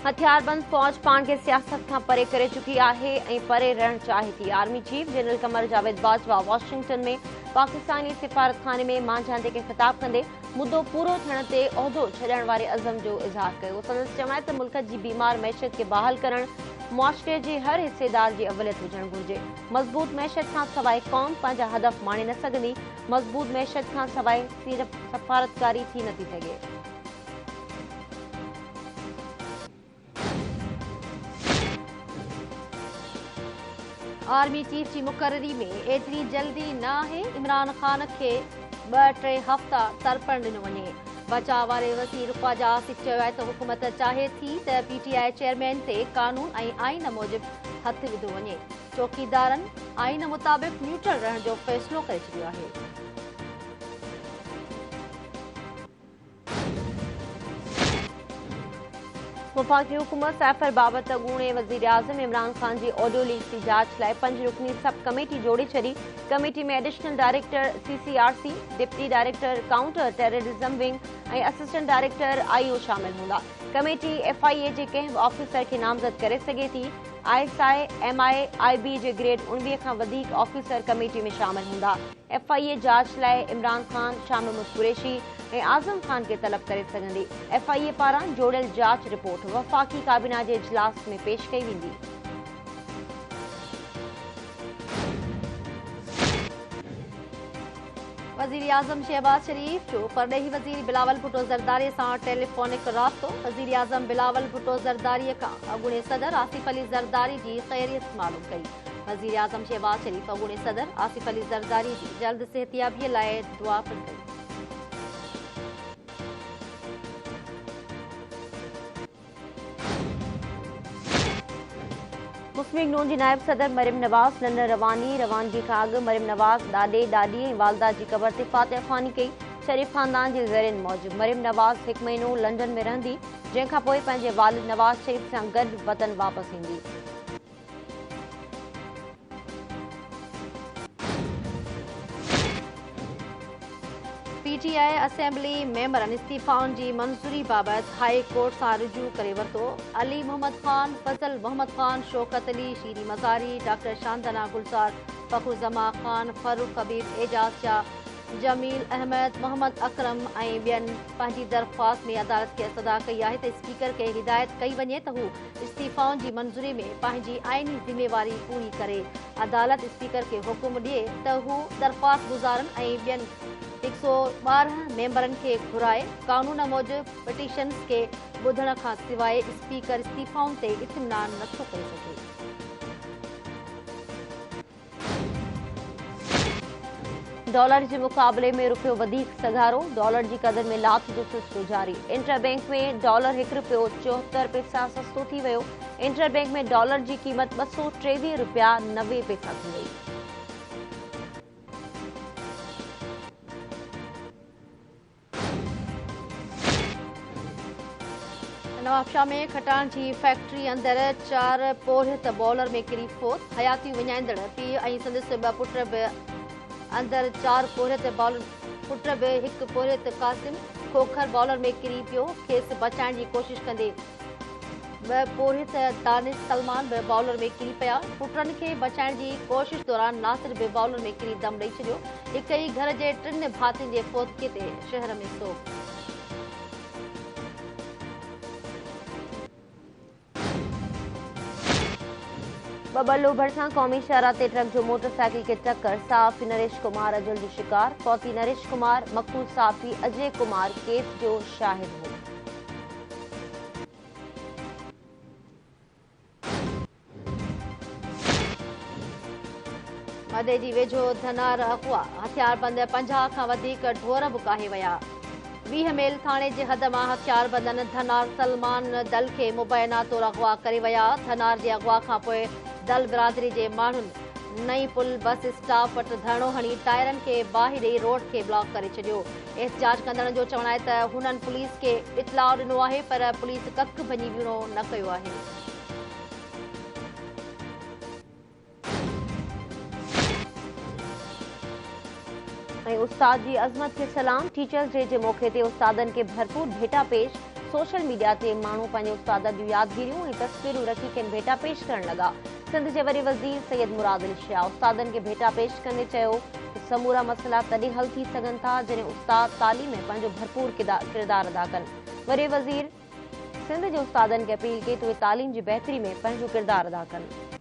हथियारबंद फौज पाण खे सियासत खां परे करे चुकी आहे ऐं परे रहण चाहे थी। Army chief general Qamar Javed Bajwa Washington में पाकिस्तानी सिफारतखाने में मांझांदे खे ख़िताब कंदे मुद्दो पूरो थियण ते उहिदो छॾण वारे अज़म जो इज़हार कयो। संदसि चवण त मुल्क जी बीमार मैशियत खे बहाल करण मुआशरे जे हर हिसेदार जी अवलियत हुजण घुरिजे। मज़बूत मैशियत खां सवाइ क़ौम पंहिंजा हदफ़ माणे न सघंदी। मज़बूत मैशियत खां सवाइ सिर्फ़ सफ़ारतकारी थी नथी सघे। आर्मी चीफ की मुक़ररी में एतरी जल्दी न आहे। इमरान खान के 2-3 हफ़्ता तरपण ॾिनो वञे। बचाव वारे वज़ीर ख़्वाजा आसिफ चयो आहे त हुकूमत चाहे थी त PTI चेयरमैन ते कानून ऐं आइन मूजिब हथ विधो वञे। चौकीदारनि आइन मुताबिक़ न्यूट्रल रहण जो फ़ैसिलो करे छॾियो आहे। वफ़ाक़ी हुकूमत सैफर बाबति अॻूणे वज़ीर आज़म इमरान खान जी ऑडियो लीक जी जाच लाइ 5 रुकनी सब कमेटी जोड़े छॾी। कमेटी में additional director CCRC, deputy director counter terrorism wing ऐं असिस्टेंट डायरेक्टर IO शामिल हूंदा। कमेटी FIA जे कंहिं बि ऑफिसर खे नामज़द करे सघे थी। ISI, MI, IB जे ग्रेड 19 खां वधीक ऑफिसर कमेटी में शामिल हूंदा। FIA जाच लाइ इमरान खान, शाह महमूद कुरैशी ऐं आज़म खान खे तलब करे सघंदी। FIA पारां जोड़ियल जाच रिपोर्ट वफ़ाक़ी काबीना जे इजलास में पेश कई वेंदी। वज़ीर आज़म शहबाज शरीफ जो परॾेही वज़ीर बिलावल भुट्टो ज़रदारी सां टेलीफोनिक राब्तो। वज़ीर आज़म बिलावल भुट्टो ज़रदारी खां अॻूणे सदर आसिफ अली ज़रदारी जी ख़ैरियत मालूम कई। वज़ीर आज़म शहबाज शरीफ अॻूणे सदर आसिफ अली ज़रदारी जी जल्द सेहतियाबीअ लाइ दुआ पिणु कई। मुस्लिम लीग नून जी नायब सदर मरियम नवाज़ लंडन रवानगी खां अॻु मरियम नवाज़ ॾाॾे ॾाॾी ऐं वालदा जी क़बर ते फातिहा ख़्वानी कई। शरीफ़ ख़ानदान जे ज़रियनि मूजिबि मरियम नवाज़ 1 महीनो लंडन में रहंदी, जंहिंखां पोइ पंहिंजे वालिद नवाज़ शरीफ़ सां गॾु वतन वापसि ईंदी। PTI असेंबली मेंबरनि इस्तीफ़ाउनि जी मंज़ूरी बाबति हाई कोर्ट सां रुजू करे वरितो। अली मोहम्मद ख़ान, फज़ल मोहम्मद ख़ान, शौकत अली, शीरी मज़ारी, डॉक्टर शांतना गुलज़ार, फ़खरुज़मा ख़ान, फ़ारूक हबीब, एजाज शाह, जमील अहमद, मोहम्मद अकरम ऐं ॿियनि पंहिंजी दरख़्वास्त में अदालत खे सदा कई आहे त स्पीकर खे हिदायत कई वञे त हू इस्तीफ़ाउनि जी मंज़ूरी में पंहिंजी आइनी ज़िम्मेवारी पूरी करे। अदालत स्पीकर खे हुकुम ॾिए त हू दरख़्वास्त गुज़ारनि ऐं ॿियनि 112 मेंबरनि खे घुराए। कानून मूजिबि पिटीशन्स खे ॿुधण खां सवाइ स्पीकर इस्तीफ़ाउनि ते इत्मिनान नथो करे सघे। डॉलर जे मुक़ाबले में रुपयो वधीक सघारो। डॉलर जी क़दर में लाथ जो सिलसिलो जारी। इंटरबैंक में डॉलर 1 रुपयो 74 पैसा सस्तो थी वियो। इंटरबैंक में डॉलर जी क़ीमत 223 रुपया 90 पैसा थी वई। नवाबशाह में खटाण जी फैक्ट्री अंदर 4 पोरियत बॉलर में किरी फोत। हयाती विञाईंदड़ पीउ ऐं संदसि 2 पुट बि अंदर 4 पोरियत बॉलर पुट बि 1 पोरियत कासिम खोखर बॉलर में किरी पियो। खेसि बचाइण जी कोशिश कंदे 2 पोरियत दानिश सलमान बि बॉलर में किरी पिया। पुटनि खे बचाइण जी कोशिश दौरान नासिर बि बॉलर में किरी दम ॾेई छॾियो। हिक ई घर जे 3 भातियुनि जे फोतके ते शहर में सोग। बबलो भरिसां क़ौमी शाहरा ते ट्रक जो मोटरसाइकिल खे टक्कर। साफ़ी नरेश कुमार अजल जो शिकार। फौती नरेश कुमार मक़तूल साफ़ी अजय कुमार केस जो शाहिद हो। मदे जी वेझो धनार अगवा हथियारबंद 50 खां वधीक ढोर बुकाहे विया। 20 मेल थाणे जे हद मां हथियारबंदनि धनार सलमान दल खे मुबैना तौर अगवा करे विया। धनार जे अगवा खां पोइ दल बिरादरी जे माण्हुनि नई पुल बस स्टॉप वटि धरणो हणी टायरनि खे बाहि ॾेई रोड खे ब्लॉक करे छॾियो। एहतिजाज कंदड़नि जो चवणु आहे त हुननि पुलिस खे इतलाउ ॾिनो आहे, पर पुलिस कख भञी बीहणो न कयो आहे। ऐं उस्ताद जी अज़मत खे सलाम। टीचर्स डे जे मौक़े ते उस्तादनि खे भरपूर भेटा पेश। सोशल मीडिया ते माण्हू पंहिंजे उस्तादनि जूं यादगिरियूं ऐं तस्वीरूं रखी खेनि भेटा पेश करण लॻा। सिंध जे वरी वज़ीर सैयद मुराद अली शाह उस्तादनि खे भेटा पेश कंदे चयो त समूरा मसइला तॾहिं हल थी सघनि था जॾहिं उस्ताद तालीम में पंहिंजो भरपूर किरदारु अदा कनि। वरी वज़ीर सिंध जे उस्तादनि खे अपील कई त उहे तालीम जी बहितरी में पंहिंजो किरदारु अदा कनि।